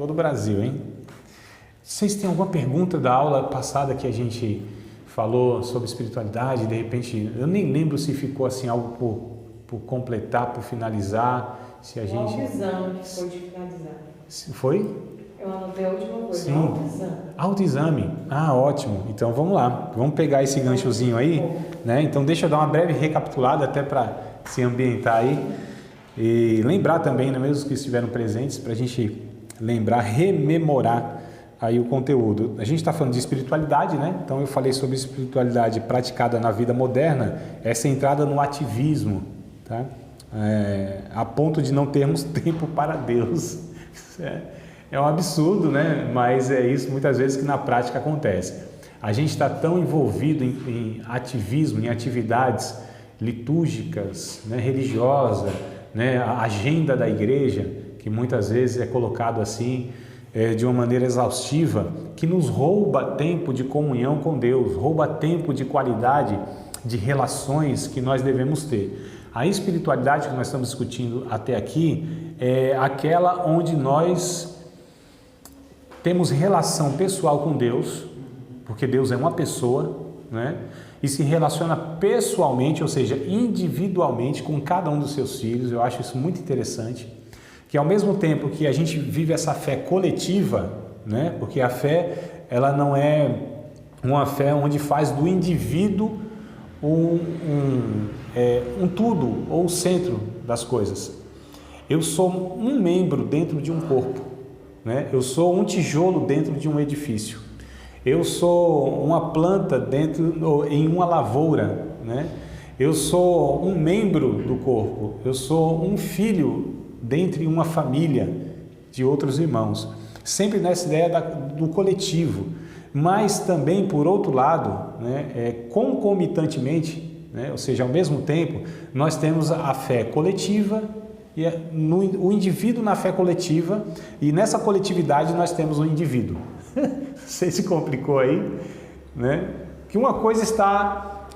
todo o Brasil, hein? Vocês têm alguma pergunta da aula passada que a gente falou sobre espiritualidade? De repente, eu nem lembro se ficou assim algo por completar, por finalizar, se a gente... O autoexame que foi de finalizar. Foi? Eu anotei a última coisa, Sim. autoexame. Autoexame. Ah, ótimo. Então vamos lá. Vamos pegar esse ganchozinho aí, né? Então deixa eu dar uma breve recapitulada até para se ambientar aí. E lembrar também, né, mesmo que estiveram presentes, para a gente lembrar, rememorar aí o conteúdo. A gente está falando de espiritualidade, né? Então eu falei sobre espiritualidade praticada na vida moderna, essa entrada no ativismo, tá? A ponto de não termos tempo para Deus. É um absurdo, né? Mas é isso muitas vezes que na prática acontece. A gente está tão envolvido em ativismo, em atividades litúrgicas, né, religiosas, né, a agenda da igreja, que muitas vezes é colocado assim, de uma maneira exaustiva, que nos rouba tempo de comunhão com Deus, rouba tempo de qualidade de relações que nós devemos ter. A espiritualidade que nós estamos discutindo até aqui é aquela onde nós temos relação pessoal com Deus, porque Deus é uma pessoa, né? E se relaciona pessoalmente, ou seja, individualmente com cada um dos seus filhos. Eu acho isso muito interessante, que ao mesmo tempo que a gente vive essa fé coletiva, né? Porque a fé, ela não é uma fé onde faz do indivíduo um tudo ou o centro das coisas. Eu sou um membro dentro de um corpo, né? Eu sou um tijolo dentro de um edifício. Eu sou uma planta em uma lavoura, né? Eu sou um membro do corpo. Eu sou um filho dentre uma família de outros irmãos. Sempre nessa ideia do coletivo. Mas também, por outro lado, né, concomitantemente, né, ou seja, ao mesmo tempo, nós temos a fé coletiva, e o indivíduo na fé coletiva, e nessa coletividade nós temos o indivíduo. Não sei se complicou aí, né? Que uma coisa está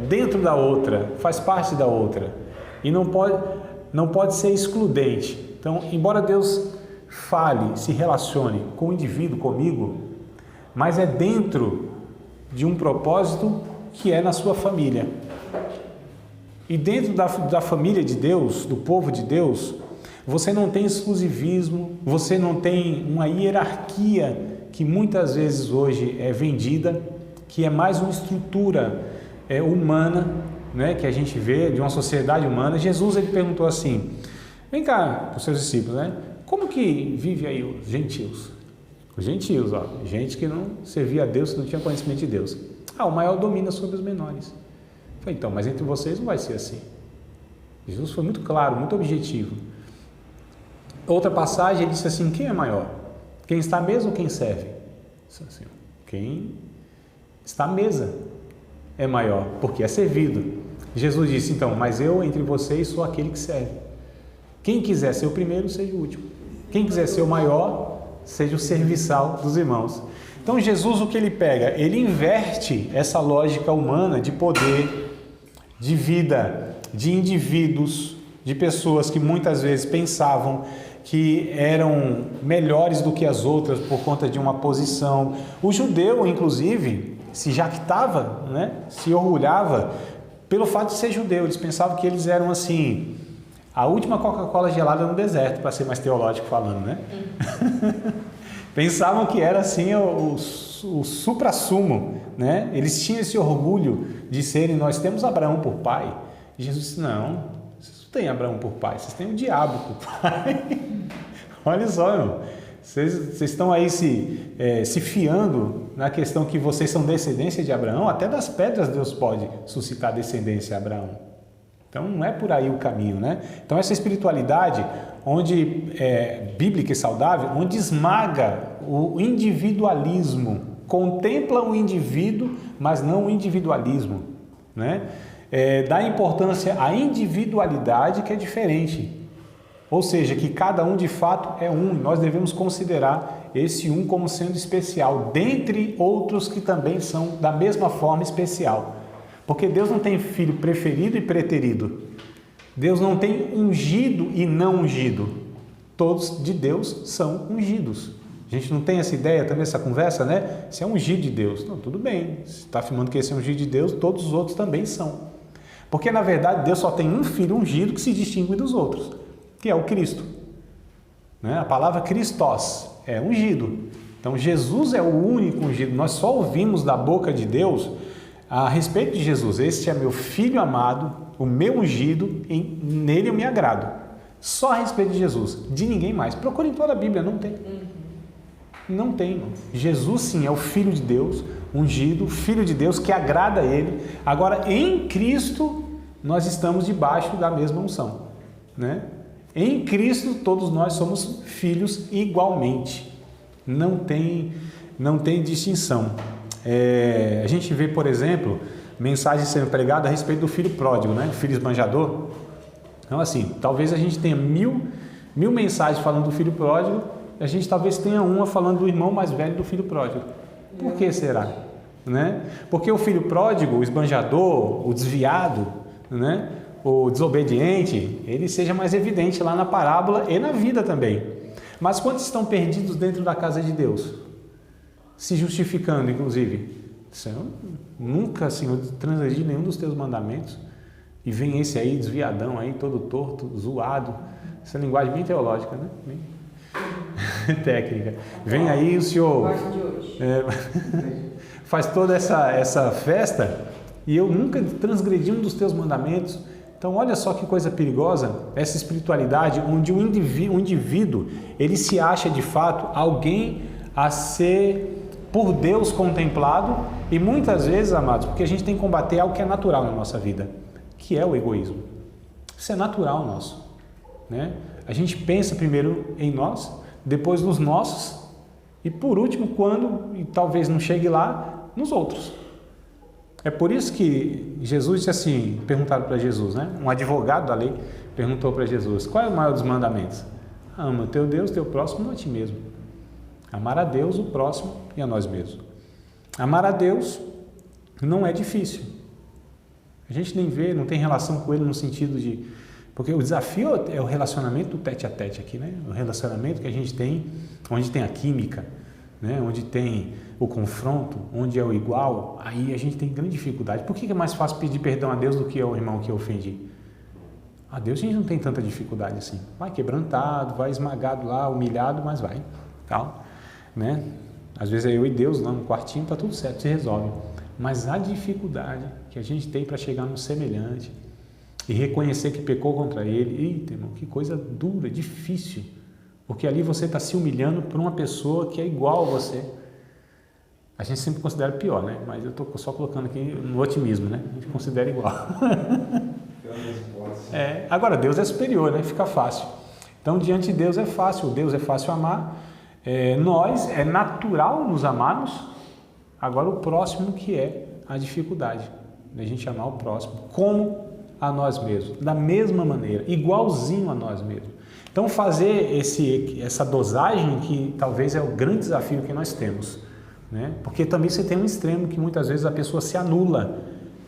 dentro da outra, faz parte da outra, e não pode ser excludente. Então, embora Deus fale, se relacione com o indivíduo, comigo, mas é dentro de um propósito que é na sua família. E dentro da família de Deus, do povo de Deus, você não tem exclusivismo, você não tem uma hierarquia que muitas vezes hoje é vendida, que é mais uma estrutura humana, né, que a gente vê de uma sociedade humana. Jesus, ele perguntou assim, vem cá para os seus discípulos, né, como que vive aí os gentios? Os gentios, ó, gente que não servia a Deus, que não tinha conhecimento de Deus. O maior domina sobre os menores. Eu falei, então, mas entre vocês não vai ser assim. Jesus foi muito claro, muito objetivo. Outra passagem, ele disse assim, quem é maior? Quem está à mesa ou quem serve? Assim, quem está à mesa é maior, porque é servido. Jesus disse, então, mas eu entre vocês sou aquele que serve. Quem quiser ser o primeiro, seja o último. Quem quiser ser o maior, seja o serviçal dos irmãos. Então Jesus, o que ele pega? Ele inverte essa lógica humana de poder, de vida, de indivíduos, de pessoas que muitas vezes pensavam que eram melhores do que as outras por conta de uma posição. O judeu, inclusive, se jactava, né? Se orgulhava pelo fato de ser judeu. Eles pensavam que eles eram assim, a última Coca-Cola gelada no deserto, para ser mais teológico falando, né? Pensavam que era assim o supra-sumo, né? Eles tinham esse orgulho de serem, nós temos Abraão por pai. E Jesus disse, não, vocês não têm Abraão por pai, vocês têm o diabo por pai. Olha só, irmão, vocês estão aí se fiando na questão que vocês são descendência de Abraão, até das pedras Deus pode suscitar descendência a Abraão. Então não é por aí o caminho, né? Então essa espiritualidade bíblica e saudável, onde esmaga o individualismo, contempla o indivíduo, mas não o individualismo, né? Dá importância à individualidade, que é diferente. Ou seja, que cada um de fato é um. Nós devemos considerar esse um como sendo especial, dentre outros que também são da mesma forma especial. Porque Deus não tem filho preferido e preterido. Deus não tem ungido e não ungido. Todos de Deus são ungidos. A gente não tem essa ideia também, essa conversa, né? Se é ungido de Deus. Não, tudo bem. Se está afirmando que esse é ungido de Deus, todos os outros também são. Porque, na verdade, Deus só tem um filho ungido que se distingue dos outros, que é o Cristo. Né? A palavra Christos é ungido. Então, Jesus é o único ungido. Nós só ouvimos da boca de Deus a respeito de Jesus. Este é meu filho amado, o meu ungido, nele eu me agrado. Só a respeito de Jesus, de ninguém mais. Procure em toda a Bíblia, não tem. Não tem. Não. Jesus, sim, é o Filho de Deus, ungido, Filho de Deus, que agrada a Ele. Agora, em Cristo, nós estamos debaixo da mesma unção. Né? Em Cristo, todos nós somos filhos igualmente. Não tem distinção. A gente vê, por exemplo, mensagens sendo pregadas a respeito do filho pródigo, né? O filho esbanjador. Então, assim, talvez a gente tenha mil mensagens falando do filho pródigo, a gente talvez tenha uma falando do irmão mais velho do filho pródigo. Por que será? Né? Porque o filho pródigo, o esbanjador, o desviado, né? O desobediente, ele seja mais evidente lá na parábola e na vida também. Mas quantos estão perdidos dentro da casa de Deus? Se justificando, inclusive. Senhor, nunca, Senhor, transgredi nenhum dos teus mandamentos. E vem esse aí, desviadão aí, todo torto, zoado. Essa linguagem bem teológica, né? Bem técnica. Vem aí o Senhor faz toda essa festa e eu nunca transgredi um dos teus mandamentos. Então, olha só que coisa perigosa, essa espiritualidade onde o indivíduo ele se acha de fato alguém a ser por Deus contemplado e muitas vezes, amados, porque a gente tem que combater algo que é natural na nossa vida, que é o egoísmo. Isso é natural nosso, né? A gente pensa primeiro em nós, depois nos nossos e por último, quando, e talvez não chegue lá, nos outros. É por isso que Jesus disse assim, perguntaram para Jesus, né? Um advogado da lei perguntou para Jesus, qual é o maior dos mandamentos? Ama o teu Deus, teu próximo, não a ti mesmo. Amar a Deus, o próximo e a nós mesmos. Amar a Deus não é difícil. A gente nem vê, não tem relação com Ele no sentido de... Porque o desafio é o relacionamento tete a tete aqui, né? O relacionamento que a gente tem, onde tem a química, né? Onde tem o confronto, onde é o igual, aí a gente tem grande dificuldade. Por que é mais fácil pedir perdão a Deus do que ao irmão que eu ofendi? A Deus a gente não tem tanta dificuldade assim. Vai quebrantado, vai esmagado lá, humilhado, mas vai. Tal, né? Às vezes é eu e Deus lá no quartinho, tá tudo certo, se resolve. Mas a dificuldade que a gente tem para chegar no semelhante e reconhecer que pecou contra ele, eita, irmão, que coisa dura, difícil. Porque ali você está se humilhando por uma pessoa que é igual a você. A gente sempre considera pior, né? Mas eu estou só colocando aqui no otimismo, né? A gente considera igual. Agora, Deus é superior, né? Fica fácil. Então, diante de Deus é fácil amar. Nós, é natural nos amarmos. Agora, o próximo que é a dificuldade da gente amar o próximo como a nós mesmos, da mesma maneira, igualzinho a nós mesmos. Então, fazer essa dosagem que talvez é o grande desafio que nós temos, né? Porque também você tem um extremo que muitas vezes a pessoa se anula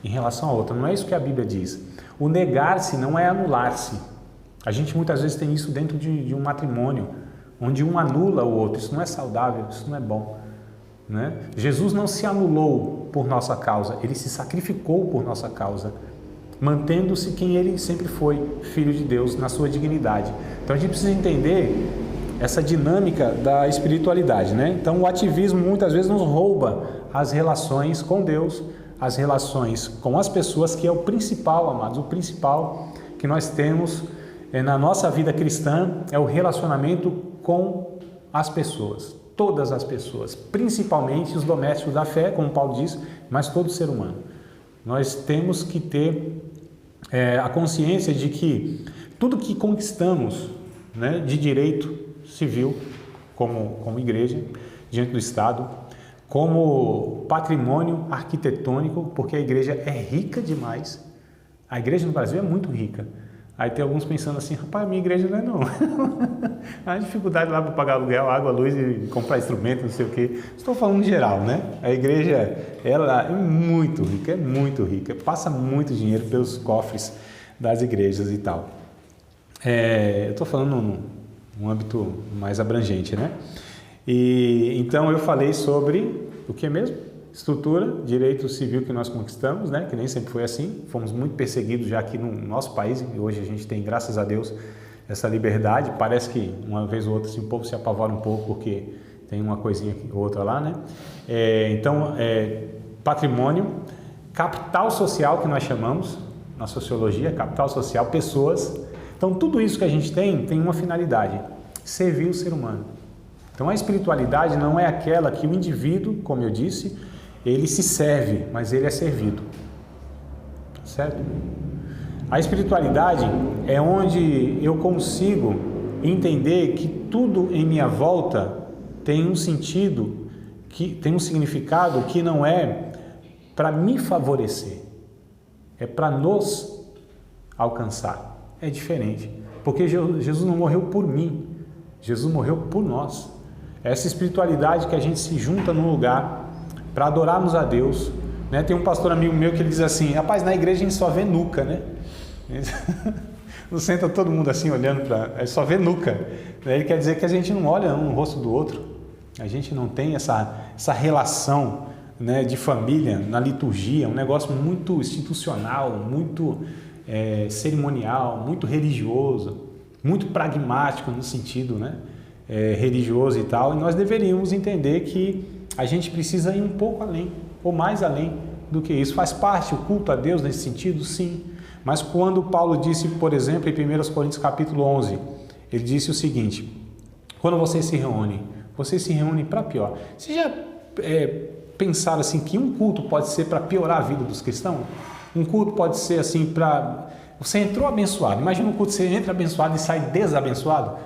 em relação a outra. Não é isso que a Bíblia diz. O negar-se não é anular-se. A gente muitas vezes tem isso dentro de um matrimônio, onde um anula o outro. Isso não é saudável, isso não é bom, né? Jesus não se anulou por nossa causa, Ele se sacrificou por nossa causa, mantendo-se quem Ele sempre foi, Filho de Deus, na sua dignidade. Então a gente precisa entender essa dinâmica da espiritualidade, né? Então o ativismo muitas vezes nos rouba as relações com Deus, as relações com as pessoas, que é o principal, amados, o principal que nós temos na nossa vida cristã é o relacionamento com as pessoas, todas as pessoas, principalmente os domésticos da fé, como Paulo diz, mas todo ser humano. Nós temos que ter a consciência de que tudo que conquistamos, né, de direito civil, como igreja, diante do Estado, como patrimônio arquitetônico, porque a igreja é rica demais. A igreja no Brasil é muito rica. Aí tem alguns pensando assim, rapaz, minha igreja não é não. Há dificuldade lá para pagar aluguel, água, luz e comprar instrumento, não sei o quê. Estou falando em geral, né? A igreja, ela é muito rica, passa muito dinheiro pelos cofres das igrejas e tal. Eu estou falando um âmbito mais abrangente, né? E então eu falei sobre o que mesmo? Estrutura, direito civil que nós conquistamos, né? Que nem sempre foi assim. Fomos muito perseguidos já aqui no nosso país e hoje a gente tem, graças a Deus, essa liberdade. Parece que uma vez ou outra assim, o povo se apavora um pouco porque tem uma coisinha ou outra lá, né? Patrimônio, capital social que nós chamamos na sociologia, capital social, pessoas. Então tudo isso que a gente tem uma finalidade: servir o ser humano. Então a espiritualidade não é aquela que o indivíduo, como eu disse, ele se serve, mas ele é servido, certo? A espiritualidade é onde eu consigo entender que tudo em minha volta tem um sentido, que tem um significado que não é para me favorecer, é para nos alcançar. É diferente, porque Jesus não morreu por mim, Jesus morreu por nós. Essa espiritualidade que a gente se junta num lugar para adorarmos a Deus, né? Tem um pastor amigo meu que ele diz assim: rapaz, na igreja a gente só vê nuca, né? Não senta todo mundo assim olhando para, só vê nuca. Ele quer dizer que a gente não olha um no rosto do outro, a gente não tem essa relação, né, de família na liturgia, um negócio muito institucional, muito cerimonial, muito religioso, muito pragmático no sentido, né, religioso e tal. E nós deveríamos entender que a gente precisa ir um pouco além, ou mais além do que isso. Faz parte o culto a Deus nesse sentido, sim. Mas quando Paulo disse, por exemplo, em 1 Coríntios capítulo 11, ele disse o seguinte: quando vocês se reúnem para pior. Vocês já pensaram assim que um culto pode ser para piorar a vida dos cristãos? Um culto pode ser assim para... Você entrou abençoado, imagina um culto, você entra abençoado e sai desabençoado.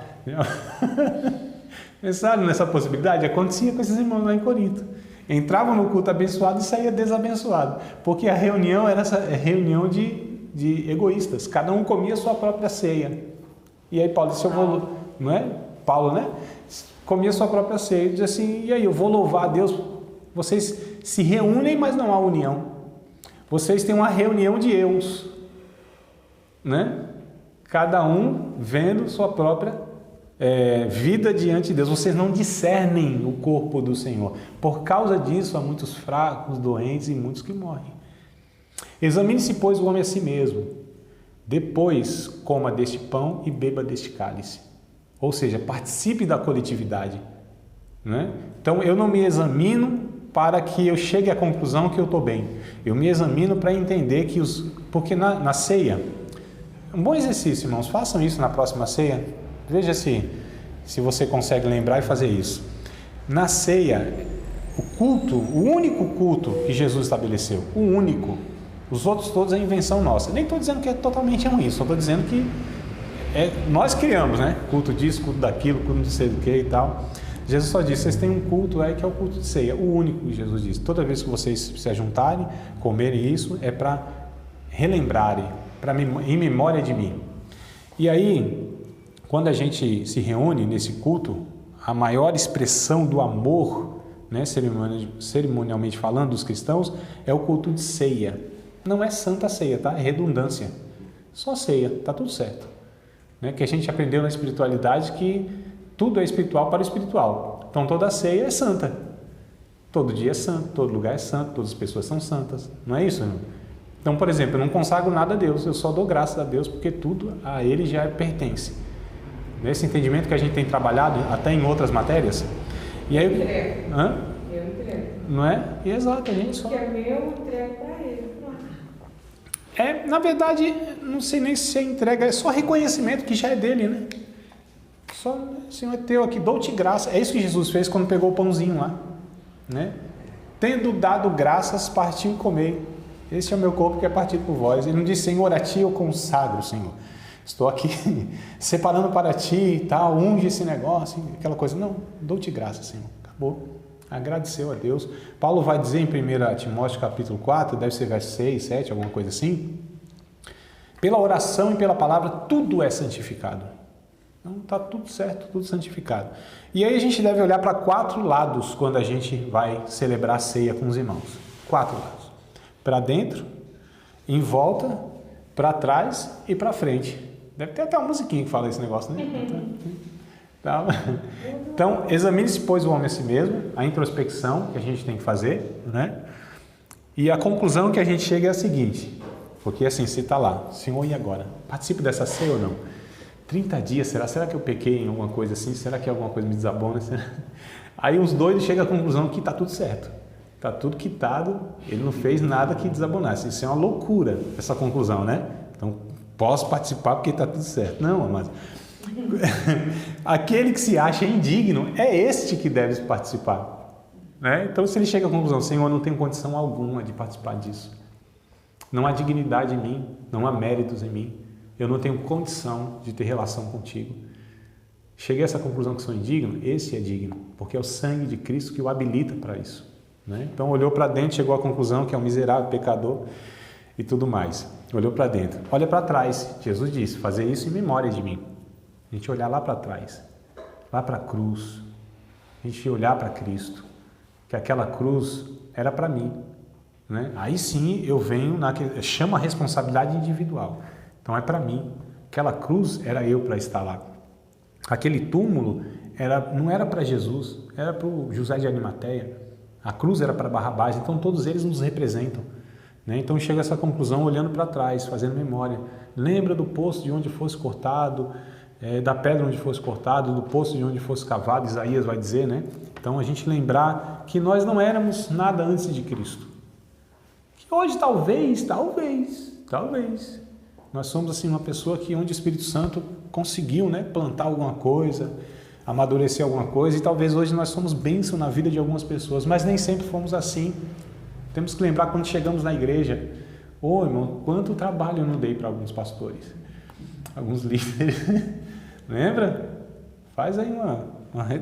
Pensaram nessa possibilidade? Acontecia com esses irmãos lá em Corinto. Entravam no culto abençoado e saía desabençoado, porque a reunião era essa reunião de egoístas, cada um comia a sua própria ceia. E aí Paulo disse: eu vou, não é? Paulo, né? Comia a sua própria ceia e diz assim: e aí, eu vou louvar a Deus. Vocês se reúnem, mas não há união. Vocês têm uma reunião de eus, né? Cada um vendo sua própria vida diante de Deus. Vocês não discernem o corpo do Senhor. Por causa disso há muitos fracos, doentes e muitos que morrem. Examine-se, pois, o homem a si mesmo. Depois coma deste pão e beba deste cálice. Ou seja, participe da coletividade, né? Então eu não me examino para que eu chegue à conclusão que eu estou bem. Eu me examino para entender que porque na ceia, um bom exercício, irmãos, façam isso na próxima ceia. Veja se você consegue lembrar e fazer isso. Na ceia, o único culto que Jesus estabeleceu, o único. Os outros todos é invenção nossa. Nem estou dizendo que é totalmente ruim, só estou dizendo que nós criamos, né? Culto disso, culto daquilo, culto de sei do que e tal. Jesus só disse: vocês têm um culto que é o culto de ceia, o único que Jesus disse. Toda vez que vocês se ajuntarem, comerem isso, é para relembrarem, em memória de mim. E aí, quando a gente se reúne nesse culto, a maior expressão do amor, né, cerimonialmente falando, dos cristãos, é o culto de ceia. Não é santa ceia, tá? É redundância. Só ceia, tá tudo certo. Né? Que a gente aprendeu na espiritualidade que tudo é espiritual para o espiritual. Então toda ceia é santa. Todo dia é santo, todo lugar é santo, todas as pessoas são santas. Não é isso, irmão? Então, por exemplo, eu não consagro nada a Deus, eu só dou graças a Deus porque tudo a Ele já pertence. Nesse entendimento que a gente tem trabalhado até em outras matérias. E aí, eu entrego. Não é? E exato, a gente só... Porque é meu, eu entrego para Ele. Na verdade, não sei nem se é entrega, é só reconhecimento que já é dele, né? Só, Senhor, é teu aqui, dou-te graça. É isso que Jesus fez quando pegou o pãozinho lá, né? Tendo dado graças, partiu e comei. Esse é o meu corpo que é partido por vós. Ele não disse: Senhor, a ti eu consagro, Senhor. Estou aqui separando para ti e tal, unge esse negócio, aquela coisa. Não, dou-te graça, Senhor. Acabou. Agradeceu a Deus. Paulo vai dizer em 1 Timóteo capítulo 4, deve ser verso 6, 7, alguma coisa assim. Pela oração e pela palavra, tudo é santificado. Então está tudo certo, tudo santificado. E aí a gente deve olhar para 4 lados quando a gente vai celebrar a ceia com os irmãos. 4 lados. Para dentro, em volta, para trás e para frente. Deve ter até uma musiquinha que fala esse negócio, né? Tá? Então, examine-se, pois, o homem a si mesmo, a introspecção que a gente tem que fazer, né? E a conclusão que a gente chega é a seguinte, porque assim, você está lá, Senhor, e agora? Participe dessa ceia ou não? 30 dias, será que eu pequei em alguma coisa assim? Será que alguma coisa me desabona? Aí os doidos chegam à conclusão que está tudo certo, está tudo quitado, ele não fez nada que desabonasse. Isso é uma loucura, essa conclusão, né? Então, posso participar porque está tudo certo. Não, mas aquele que se acha indigno é este que deve participar, né? Então, se ele chega à conclusão, Senhor, eu não tenho condição alguma de participar disso, não há dignidade em mim, não há méritos em mim, eu não tenho condição de ter relação contigo. Cheguei a essa conclusão que sou indigno, esse é digno, porque é o sangue de Cristo que o habilita para isso, né? Então olhou para dentro, chegou à conclusão que é um miserável pecador e tudo mais. Olhou para dentro, olha para trás. Jesus disse, fazer isso em memória de mim. A gente olhar lá para trás, lá para a cruz, a gente olhar para Cristo, que aquela cruz era para mim, né? Aí sim eu venho, chama a responsabilidade individual. Então é para mim, aquela cruz era eu para estar lá. Aquele túmulo não era para Jesus, era para o José de Arimateia. A cruz era para Barrabás, então todos eles nos representam, né? Então chega a essa conclusão olhando para trás, fazendo memória. Lembra do poço de onde fosse cortado, da pedra onde fosse cortado, do poço de onde fosse cavado, Isaías vai dizer, né? Então a gente lembrar que nós não éramos nada antes de Cristo. Que hoje talvez, nós somos assim uma pessoa que onde o Espírito Santo conseguiu, né, plantar alguma coisa, amadurecer alguma coisa, e talvez hoje nós somos bênção na vida de algumas pessoas, mas nem sempre fomos assim. Temos que lembrar quando chegamos na igreja, irmão, quanto trabalho eu não dei para alguns pastores, alguns líderes. Lembra? Faz aí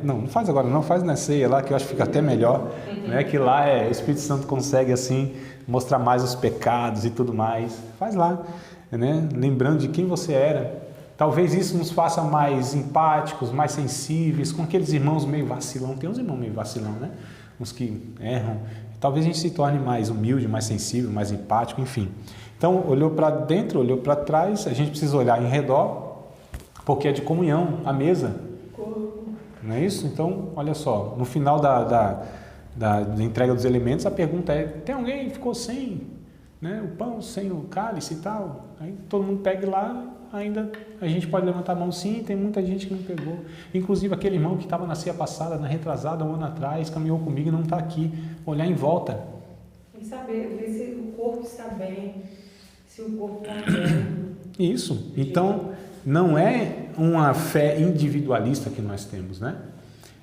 não faz agora não, faz na ceia lá, que eu acho que fica até melhor, né? Que lá o Espírito Santo consegue assim mostrar mais os pecados e tudo mais. Faz lá, né? Lembrando de quem você era. Talvez isso nos faça mais empáticos, mais sensíveis com aqueles irmãos meio vacilão. Tem uns irmãos meio vacilão, né? Uns que erram. Talvez a gente se torne mais humilde, mais sensível, mais empático, enfim. Então, olhou para dentro, olhou para trás, a gente precisa olhar em redor, porque é de comunhão, a mesa. Não é isso? Então, olha só, no final da entrega dos elementos, a pergunta é, tem alguém que ficou sem, né, o pão, sem o cálice e tal? Aí todo mundo pega lá, ainda a gente pode levantar a mão, sim, tem muita gente que não pegou. Inclusive aquele irmão que estava na ceia passada, na retrasada, um ano atrás, caminhou comigo e não está aqui. Olhar em volta. Tem que saber, ver se o corpo está bem, se o corpo está bem. Isso. Então, não é uma fé individualista que nós temos, né?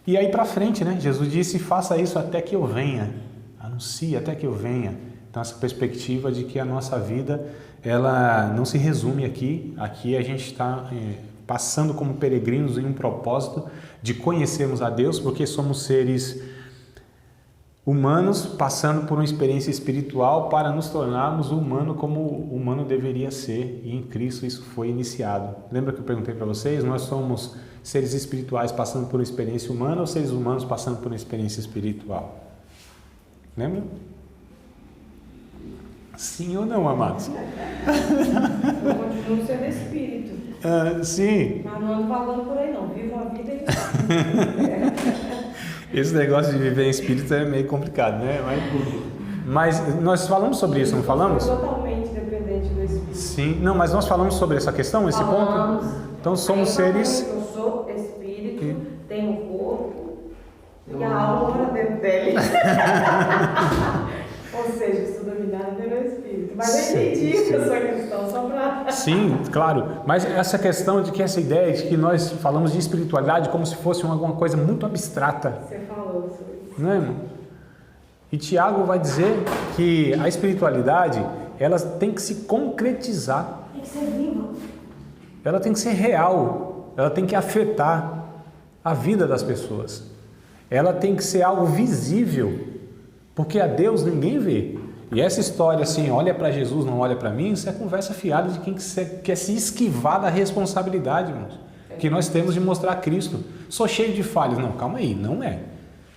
E aí para frente, né? Jesus disse, faça isso até que eu venha. Anuncie até que eu venha. Então, essa perspectiva de que a nossa vida, ela não se resume aqui. Aqui a gente está passando como peregrinos em um propósito de conhecermos a Deus, porque somos seres humanos passando por uma experiência espiritual para nos tornarmos humano como o humano deveria ser, e em Cristo isso foi iniciado. Lembra que eu perguntei para vocês? Nós somos seres espirituais passando por uma experiência humana ou seres humanos passando por uma experiência espiritual? Lembra? Sim ou não, amados? Eu continuo sendo espírito. Sim. Mas não ando falando por aí não, vivo a vida e Esse negócio de viver em espírito é meio complicado, né? Mas nós falamos sobre isso, não falamos? Totalmente dependente do espírito. Sim, não, mas nós falamos sobre essa questão, esse ponto? Então somos seres... Eu sou espírito, tenho um corpo e a alma para dentro dele. Ou seja, sou dominada pelo espírito. Mas eu entendi que eu sou cristão só para... Sim, claro. Mas essa questão de que essa ideia de que nós falamos de espiritualidade como se fosse alguma coisa muito abstrata. Você falou sobre isso. Não é, irmão? E Tiago vai dizer que a espiritualidade, ela tem que se concretizar. Tem que ser viva. Ela tem que ser real. Ela tem que afetar a vida das pessoas. Ela tem que ser algo visível. Porque a Deus ninguém vê. E essa história assim, olha para Jesus, não olha para mim, isso é conversa fiada de quem quer se esquivar da responsabilidade, irmãos, que nós temos de mostrar Cristo. Sou cheio de falhas. Não, calma aí, não é.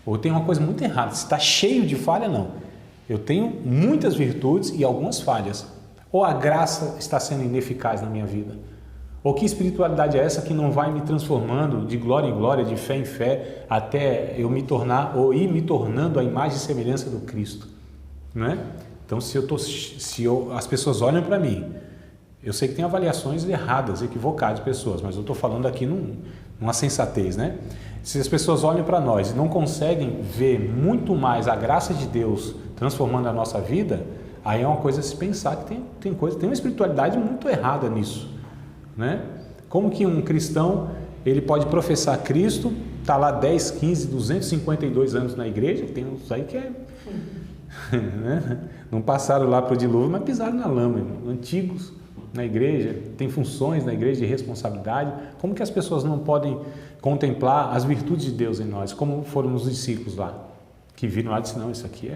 Ou tem uma coisa muito errada. Se está cheio de falha, não. Eu tenho muitas virtudes e algumas falhas. Ou a graça está sendo ineficaz na minha vida. Ou que espiritualidade é essa que não vai me transformando de glória em glória, de fé em fé, até eu me tornar ou ir me tornando a imagem e semelhança do Cristo, não é? Então, as pessoas olham para mim, eu sei que tem avaliações erradas, equivocadas de pessoas, mas eu estou falando aqui numa sensatez, né? Se as pessoas olham para nós e não conseguem ver muito mais a graça de Deus transformando a nossa vida, aí é uma coisa a se pensar que tem uma espiritualidade muito errada nisso, né? Como que um cristão, ele pode professar Cristo, está lá 10, 15, 252 anos na igreja, tem uns aí que né? Não passaram lá para o dilúvio, mas pisaram na lama, antigos na igreja, tem funções na igreja de responsabilidade. Como que as pessoas não podem contemplar as virtudes de Deus em nós, como foram os discípulos lá, que viram lá e disseram, não, isso aqui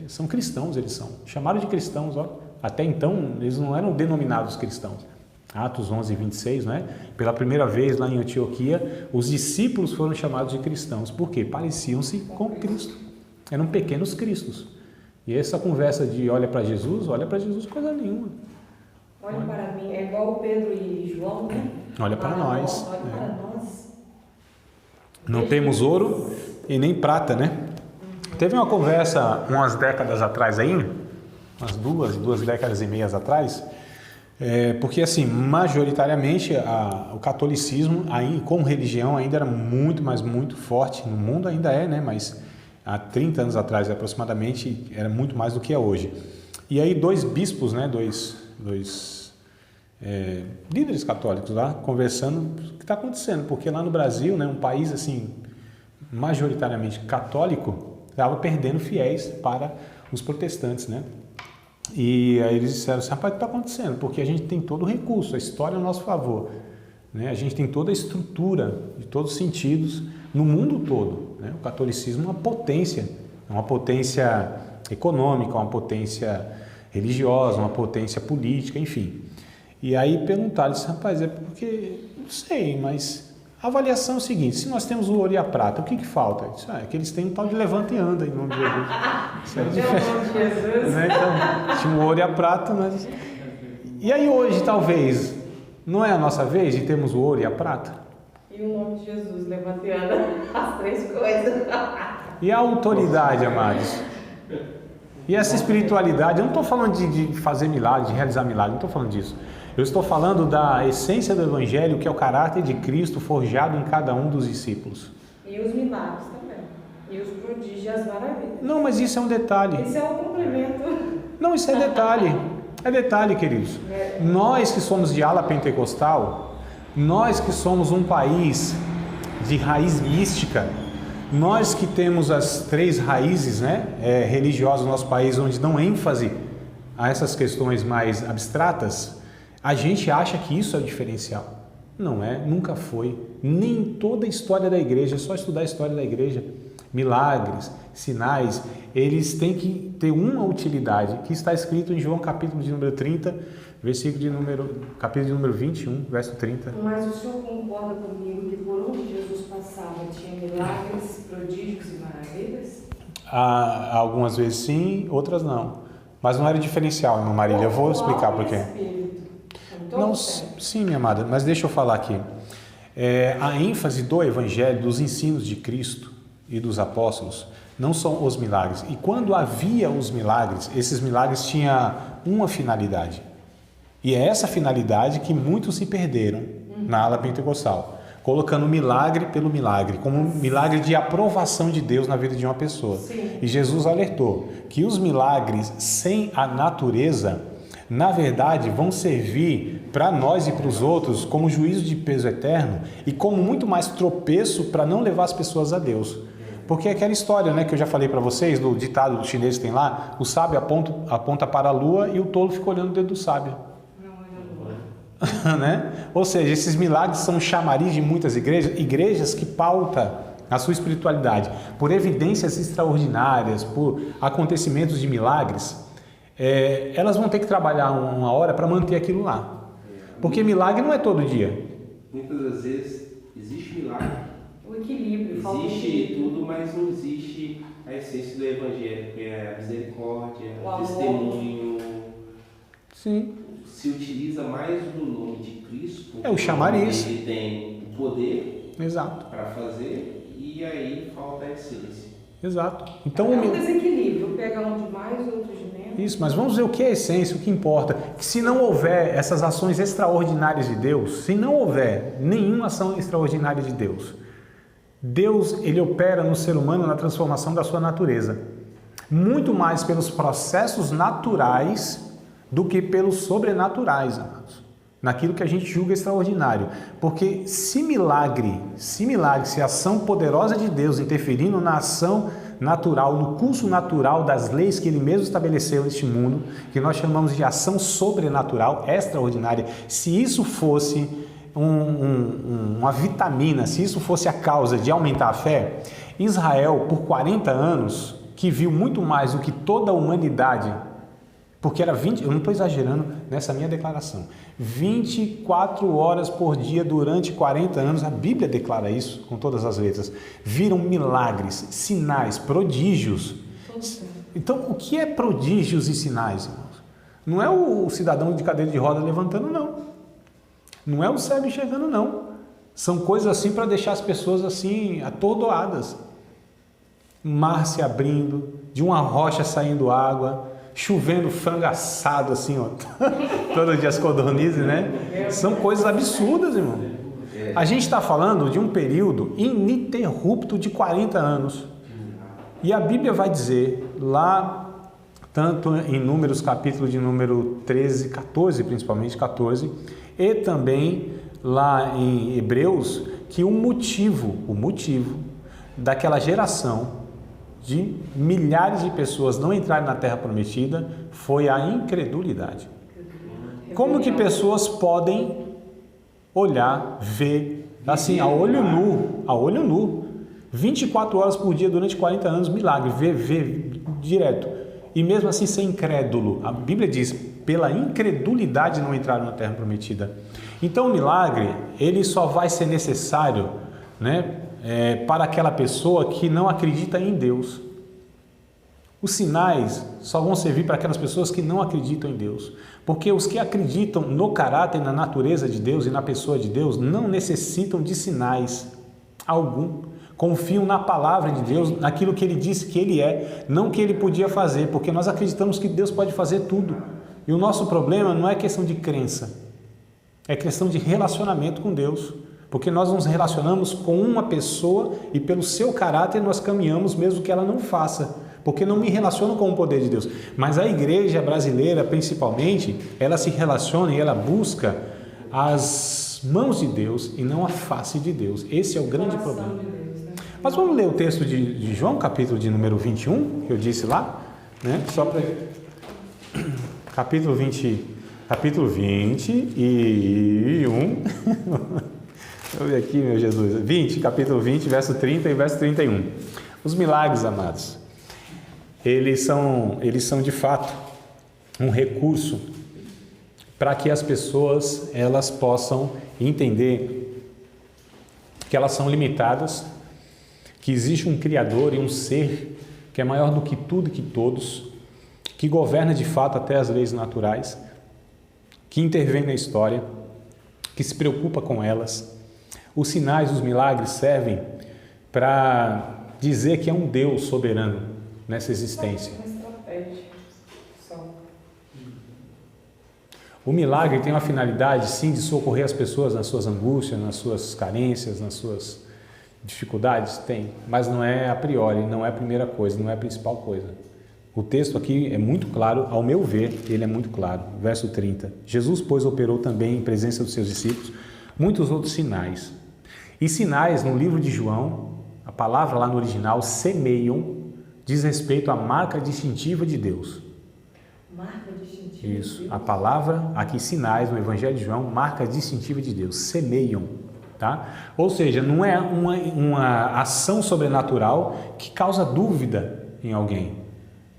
são cristãos, eles são chamaram de cristãos, ó. Até então eles não eram denominados cristãos. Atos 11, 26, né? Pela primeira vez lá em Antioquia, os discípulos foram chamados de cristãos. Por quê? Pareciam-se com Cristo. Eram pequenos cristos. E essa conversa de olha para Jesus coisa nenhuma. Olha para mim, é igual o Pedro e João, né? Olha para nós. Olha para nós. Não temos ouro e nem prata, né? Teve uma conversa umas décadas atrás aí, umas duas décadas e meias atrás, porque assim, majoritariamente o catolicismo aí, como religião ainda era muito, mas muito forte, no mundo ainda é, né? Mas há 30 anos atrás aproximadamente era muito mais do que é hoje. E aí dois bispos, né? Dois líderes católicos lá conversando o que está acontecendo, porque lá no Brasil, né? Um país assim majoritariamente católico estava perdendo fiéis para os protestantes, né? E aí eles disseram assim, rapaz, o que está acontecendo? Porque a gente tem todo o recurso, a história é a nosso favor, né? A gente tem toda a estrutura, de todos os sentidos, no mundo todo, né? O catolicismo é uma potência econômica, uma potência religiosa, uma potência política, enfim. E aí perguntaram, disse, rapaz, é porque, não sei, mas a avaliação é o seguinte, se nós temos o ouro e a prata, o que falta? Disse, é que eles têm um tal de levanta e anda em nome de Jesus. Isso é diferente. Em nome de Jesus. Né? Então, tinha o ouro e a prata, mas... E aí hoje, talvez, não é a nossa vez de termos o ouro e a prata? E o nome de Jesus, levanta e anda, as três coisas. E a autoridade, amados? E essa espiritualidade, eu não estou falando de fazer milagre, de realizar milagre, não estou falando disso. Eu estou falando da essência do Evangelho, que é o caráter de Cristo forjado em cada um dos discípulos. E os milagres também. E os prodígios e as maravilhas. Não, mas isso é um detalhe. Isso é um complemento. Não, isso é detalhe. É detalhe, queridos. Nós que somos de ala pentecostal, nós que somos um país de raiz mística, nós que temos as três raízes, né, religiosas no nosso país, onde dão ênfase a essas questões mais abstratas, a gente acha que isso é o diferencial. Não é, nunca foi. Nem toda a história da igreja, é só estudar a história da igreja. Milagres, sinais, eles têm que ter uma utilidade, que está escrito em João capítulo de número 30, capítulo de número 21, verso 30. Mas o senhor concorda comigo que por onde Jesus passava tinha milagres, prodígios e maravilhas? Algumas vezes sim, outras não. Mas não era diferencial, irmã Marília. Eu vou explicar por quê. Não, sim, minha amada, mas deixa eu falar aqui. A ênfase do Evangelho, dos ensinos de Cristo e dos apóstolos, não são os milagres. E quando havia os milagres, esses milagres tinham uma finalidade. E é essa finalidade que muitos se perderam na ala pentecostal, colocando milagre pelo milagre, como um milagre de aprovação de Deus na vida de uma pessoa. Sim. E Jesus alertou que os milagres sem a natureza, na verdade, vão servir para nós e para os outros como juízo de peso eterno e como muito mais tropeço para não levar as pessoas a Deus. Porque é aquela história, né, que eu já falei para vocês, do ditado do chinês que tem lá, o sábio aponta para a lua e o tolo fica olhando o dedo do sábio. Né? Ou seja, esses milagres são chamariz de muitas igrejas que pautam a sua espiritualidade por evidências extraordinárias, por acontecimentos de milagres. Elas vão ter que trabalhar uma hora para manter aquilo lá, porque milagre não é todo dia. Muitas das vezes existe milagre, O equilíbrio, existe tudo, mas não existe a essência do Evangelho, que é a misericórdia, O o amor. testemunho. Sim. se utiliza mais do nome de Cristo. É o chamariz. Ele tem o poder Exato. para fazer e aí falta a essência. Exato. Então, É um desequilíbrio, pega um de mais, outro de menos. isso, mas vamos ver o que é a essência, o que importa. Que se não houver essas ações extraordinárias de Deus, se não houver nenhuma ação extraordinária de Deus, Deus, ele opera no ser humano na transformação da sua natureza. Muito mais pelos processos naturais do que pelos sobrenaturais, amados. Naquilo que a gente julga extraordinário. Porque se a ação poderosa de Deus interferindo na ação natural, no curso natural das leis que Ele mesmo estabeleceu neste mundo, que nós chamamos de ação sobrenatural, extraordinária, se isso fosse uma vitamina, se isso fosse a causa de aumentar a fé, Israel, por 40 anos, que viu muito mais do que toda a humanidade, porque era 20, eu não estou exagerando nessa minha declaração, 24 horas por dia durante 40 anos, a Bíblia declara isso com todas as letras, viram milagres, sinais, prodígios. Então, o que é prodígios e sinais, irmãos? Não é o cidadão de cadeira de roda levantando, não. Não é o cego enxergando, não. São coisas assim para deixar as pessoas assim atordoadas. Mar se abrindo, de uma rocha saindo água, chovendo frango assado assim, ó. Todo dia as codornizes, né? São coisas absurdas, irmão. A gente está falando de um período ininterrupto de 40 anos. E a Bíblia vai dizer lá, tanto em Números, capítulo de número 13, 14, principalmente 14, e também lá em Hebreus, que o motivo daquela geração de milhares de pessoas não entrarem na Terra Prometida foi a incredulidade. Como que pessoas podem olhar, ver, assim, a olho nu, 24 horas por dia durante 40 anos, milagre, ver direto, e mesmo assim ser incrédulo? A Bíblia diz, pela incredulidade não entraram na Terra Prometida. Então o milagre, ele só vai ser necessário, né, para aquela pessoa que não acredita em Deus. Os sinais só vão servir para aquelas pessoas que não acreditam em Deus, porque os que acreditam no caráter, na natureza de Deus e na pessoa de Deus não necessitam de sinais algum. Confiam na palavra de Deus, naquilo que Ele disse que Ele é, não que Ele podia fazer, porque nós acreditamos que Deus pode fazer tudo. E o nosso problema não é questão de crença, é questão de relacionamento com Deus. Porque nós nos relacionamos com uma pessoa e pelo seu caráter nós caminhamos mesmo que ela não faça. Porque não me relaciono com o poder de Deus. Mas a igreja brasileira, principalmente, ela se relaciona e ela busca as mãos de Deus e não a face de Deus.Esse é o grande problema. Mas vamos ler o texto de João, capítulo de número 21, que eu disse lá, né? Só para... Capítulo 21. Deixa eu ver aqui, meu Jesus. Capítulo 20, verso 30 e verso 31. Os milagres, amados, eles são de fato um recurso para que as pessoas elas possam entender que elas são limitadas, que existe um Criador e um ser que é maior do que tudo e que todos, que governa de fato até as leis naturais, que intervém na história, que se preocupa com elas. Os sinais, os milagres servem para dizer que é um Deus soberano nessa existência. O milagre tem uma finalidade, sim, de socorrer as pessoas nas suas angústias, nas suas carências, nas suas dificuldades? Tem, mas não é a priori, não é a primeira coisa, não é a principal coisa. O texto aqui é muito claro, ao meu ver, ele é muito claro. Verso 30. Jesus, pois, operou também em presença dos seus discípulos muitos outros sinais. E sinais, no livro de João, a palavra lá no original, semeiam, diz respeito à marca distintiva de Deus. Marca distintiva. Isso, a palavra aqui, sinais, no Evangelho de João, marca distintiva de Deus, semeiam, tá? Ou seja, não é uma ação sobrenatural que causa dúvida em alguém,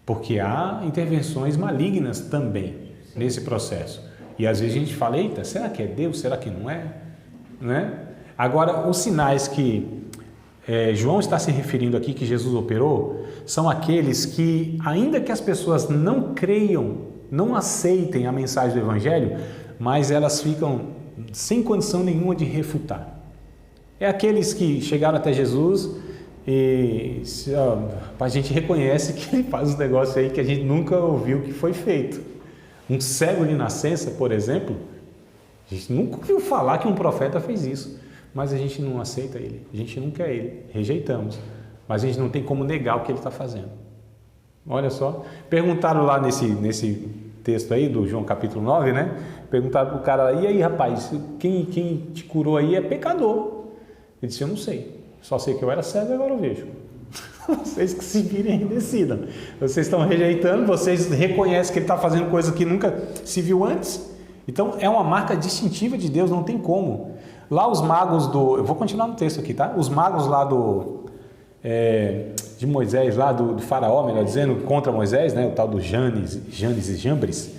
porque há intervenções malignas também nesse processo. E às vezes a gente fala, eita, será que é Deus? Será que não é? Né? Agora, os sinais que João está se referindo aqui, que Jesus operou, são aqueles que, ainda que as pessoas não creiam não aceitem a mensagem do Evangelho, mas elas ficam sem condição nenhuma de refutar. É aqueles que chegaram até Jesus e a gente reconhece que ele faz uns negócios aí que a gente nunca ouviu que foi feito. Um cego de nascença, por exemplo, a gente nunca ouviu falar que um profeta fez isso, mas a gente não aceita ele, a gente não quer ele, rejeitamos, mas a gente não tem como negar o que ele está fazendo. Olha só, perguntaram lá nesse texto aí do João capítulo 9, né? Perguntaram para o cara, e aí rapaz, quem te curou aí é pecador. Ele disse, eu não sei, só sei que eu era cego e agora eu vejo. Vocês que se virem e decidam. Vocês estão rejeitando, vocês reconhecem que ele está fazendo coisa que nunca se viu antes. Então é uma marca distintiva de Deus, não tem como. Lá os magos eu vou continuar no texto aqui, tá? Os magos lá de Moisés, lá do faraó, melhor dizendo, contra Moisés, né? O tal do Janes e Jambres,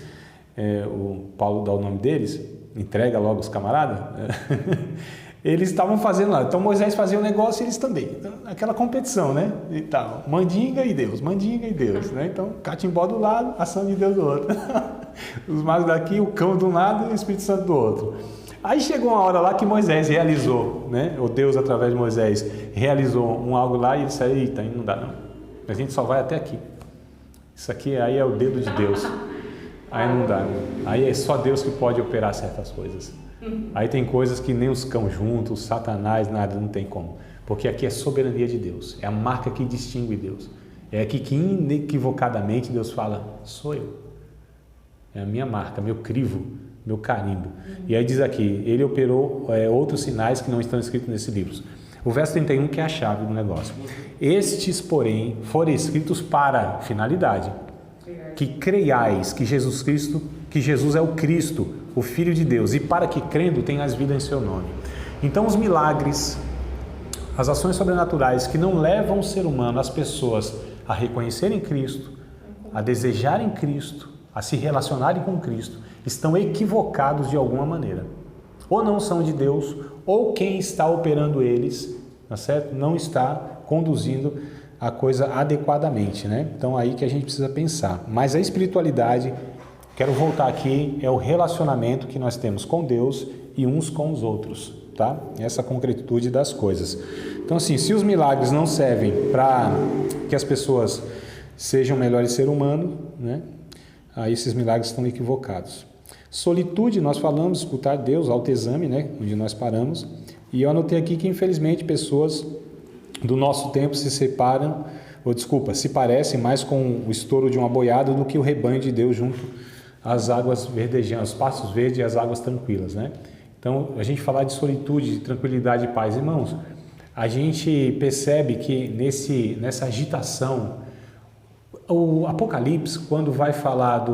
o Paulo dá o nome deles, entrega logo os camaradas. Eles estavam fazendo lá, então Moisés fazia o negócio e eles também, então, aquela competição, né, e tal, mandinga e Deus, né, então catimbó do lado, ação de Deus do outro, os magos daqui, o cão de um lado e o Espírito Santo do outro. Aí chegou uma hora lá que Moisés realizou, né, o Deus através de Moisés realizou algo lá e ele disse, eita, aí não dá não, a gente só vai até aqui, isso aqui aí é o dedo de Deus, aí não dá, aí é só Deus que pode operar certas coisas. Aí tem coisas que nem os cães juntos, Satanás, nada, não tem como. Porque aqui é soberania de Deus, é a marca que distingue Deus. É aqui que inequivocadamente Deus fala, sou eu. É a minha marca, meu crivo, meu carimbo. E aí diz aqui, ele operou outros sinais que não estão escritos nesse livro. O verso 31 que é a chave do negócio. Estes, porém, foram escritos para finalidade. Que creiais que Jesus é o Cristo, o Filho de Deus, e para que crendo tenhas vida em seu nome. Então os milagres, as ações sobrenaturais que não levam o ser humano, as pessoas a reconhecerem Cristo, a desejarem Cristo, a se relacionarem com Cristo, estão equivocados de alguma maneira. Ou não são de Deus, ou quem está operando eles, tá certo? Não está conduzindo a coisa adequadamente, né? Então aí que a gente precisa pensar. Mas a espiritualidade, quero voltar aqui, é o relacionamento que nós temos com Deus e uns com os outros, tá? Essa concretude das coisas. Então assim, se os milagres não servem para que as pessoas sejam melhores seres humanos, né? Aí esses milagres estão equivocados. Solitude, nós falamos, escutar Deus, autoexame, né? Onde nós paramos. E eu anotei aqui que infelizmente pessoas do nosso tempo se parecem mais com o estouro de uma boiada do que o rebanho de Deus junto às águas verdejantes, os pastos verdes e as águas tranquilas, né? Então, a gente falar de solitude, de tranquilidade e paz, irmãos, a gente percebe que nessa agitação, o Apocalipse, quando vai falar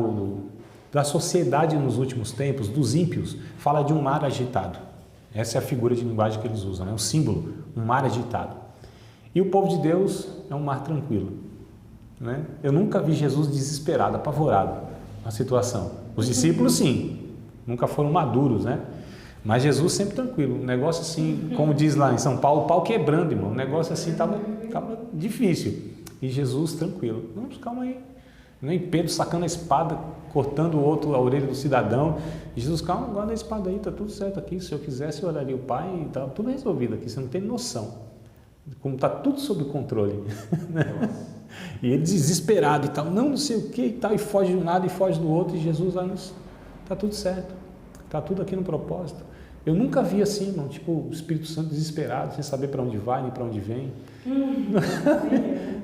da sociedade nos últimos tempos, dos ímpios, fala de um mar agitado. Essa é a figura de linguagem que eles usam, né? Um símbolo, um mar agitado. E o povo de Deus é um mar tranquilo, né? Eu nunca vi Jesus desesperado, apavorado na situação. Os discípulos sim, nunca foram maduros, né? Mas Jesus sempre tranquilo, um negócio assim, como diz lá em São Paulo, pau quebrando, irmão, um negócio assim estava difícil. E Jesus tranquilo, vamos, calma aí. Nem Pedro sacando a espada, cortando a orelha do cidadão. E Jesus, calma, guarda a espada aí, está tudo certo aqui. Se eu quisesse, eu oraria o Pai e estava tudo resolvido aqui, você não tem noção. Como está tudo sob controle, né? E ele desesperado e tal, não sei o que e tal, e foge de um lado e foge do outro, e Jesus lá, está tudo certo, está tudo aqui no propósito. Eu nunca vi assim, irmão, tipo o Espírito Santo desesperado, sem saber para onde vai nem para onde vem.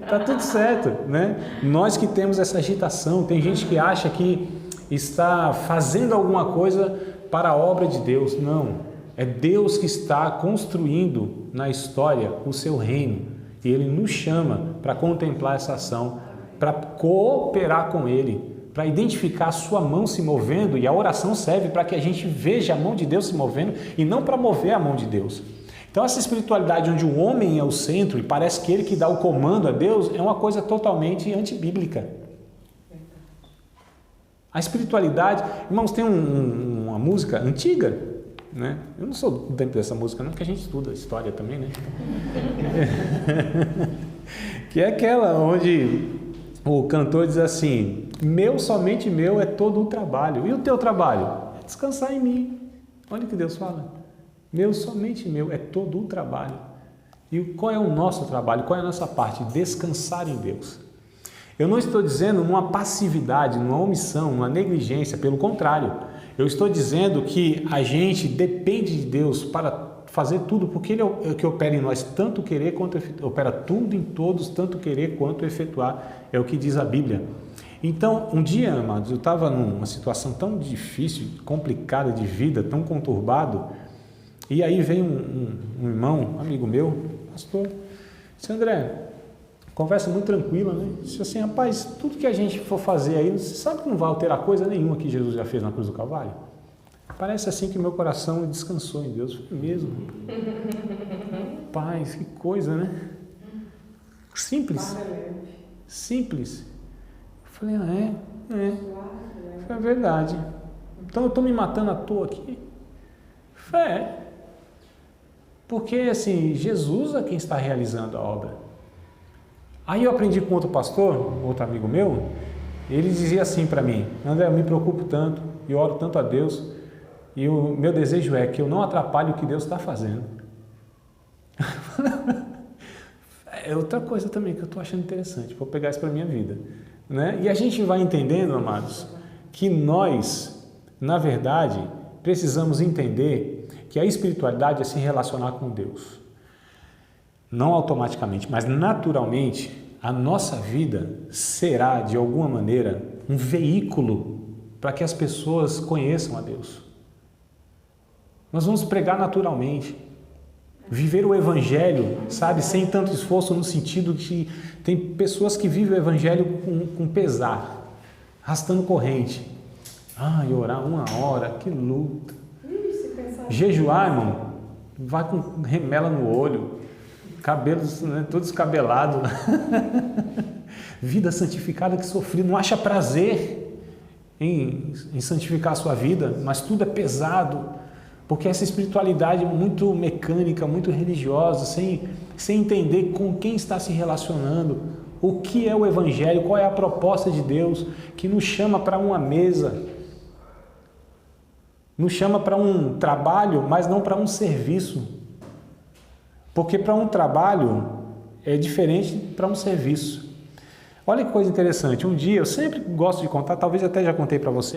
Está tudo certo, né? Nós que temos essa agitação, tem gente que acha que está fazendo alguma coisa para a obra de Deus. Não. É Deus que está construindo na história o seu reino e Ele nos chama para contemplar essa ação, para cooperar com Ele, para identificar a sua mão se movendo, e a oração serve para que a gente veja a mão de Deus se movendo e não para mover a mão de Deus. Então essa espiritualidade onde o homem é o centro e parece que ele que dá o comando a Deus é uma coisa totalmente antibíblica. A espiritualidade, irmãos, tem uma música antiga, né? Eu não sou do tempo dessa música não, porque a gente estuda história também, né? Que é aquela onde o cantor diz assim: meu, somente meu é todo o trabalho. E o teu trabalho? É descansar em mim. Olha o que Deus fala. Meu, somente meu é todo o trabalho. E qual é o nosso trabalho? Qual é a nossa parte? Descansar em Deus. Eu não estou dizendo numa passividade, numa omissão, numa negligência, pelo contrário. Eu estou dizendo que a gente depende de Deus para fazer tudo, porque Ele é o que opera em nós, tanto querer quanto opera tudo em todos, tanto querer quanto efetuar, é o que diz a Bíblia. Então, um dia, amados, eu estava numa situação tão difícil, complicada de vida, tão conturbado, e aí veio um irmão, um amigo meu, pastor, disse: André, conversa muito tranquila, né? Disse assim: rapaz, tudo que a gente for fazer aí, você sabe que não vai alterar coisa nenhuma que Jesus já fez na cruz do Calvário? Parece assim que meu coração descansou em Deus. Foi mesmo. Paz, que coisa, né? Simples. Simples. Eu falei: é verdade. Então eu estou me matando à toa aqui? Fé. Porque assim, Jesus é quem está realizando a obra. Aí eu aprendi com outro pastor, outro amigo meu, ele dizia assim para mim: André, eu me preocupo tanto e oro tanto a Deus, e o meu desejo é que eu não atrapalhe o que Deus está fazendo. É outra coisa também que eu estou achando interessante, vou pegar isso para a minha vida, né? E a gente vai entendendo, amados, que nós, na verdade, precisamos entender que a espiritualidade é se relacionar com Deus. Não automaticamente, mas naturalmente, a nossa vida será, de alguma maneira, um veículo para que as pessoas conheçam a Deus. Nós vamos pregar naturalmente, viver o Evangelho, sabe, sem tanto esforço, no sentido que tem pessoas que vivem o Evangelho com pesar, arrastando corrente. E orar 1 hora, que luta. Jejuar, irmão, vai com remela no olho, cabelos, né, todo descabelado. Vida santificada que sofreu, não acha prazer em santificar a sua vida, mas tudo é pesado, porque essa espiritualidade muito mecânica, muito religiosa, sem entender com quem está se relacionando, o que é o Evangelho, qual é a proposta de Deus, que nos chama para uma mesa, nos chama para um trabalho, mas não para um serviço. Porque para um trabalho é diferente para um serviço. Olha que coisa interessante, um dia, eu sempre gosto de contar, talvez até já contei para você,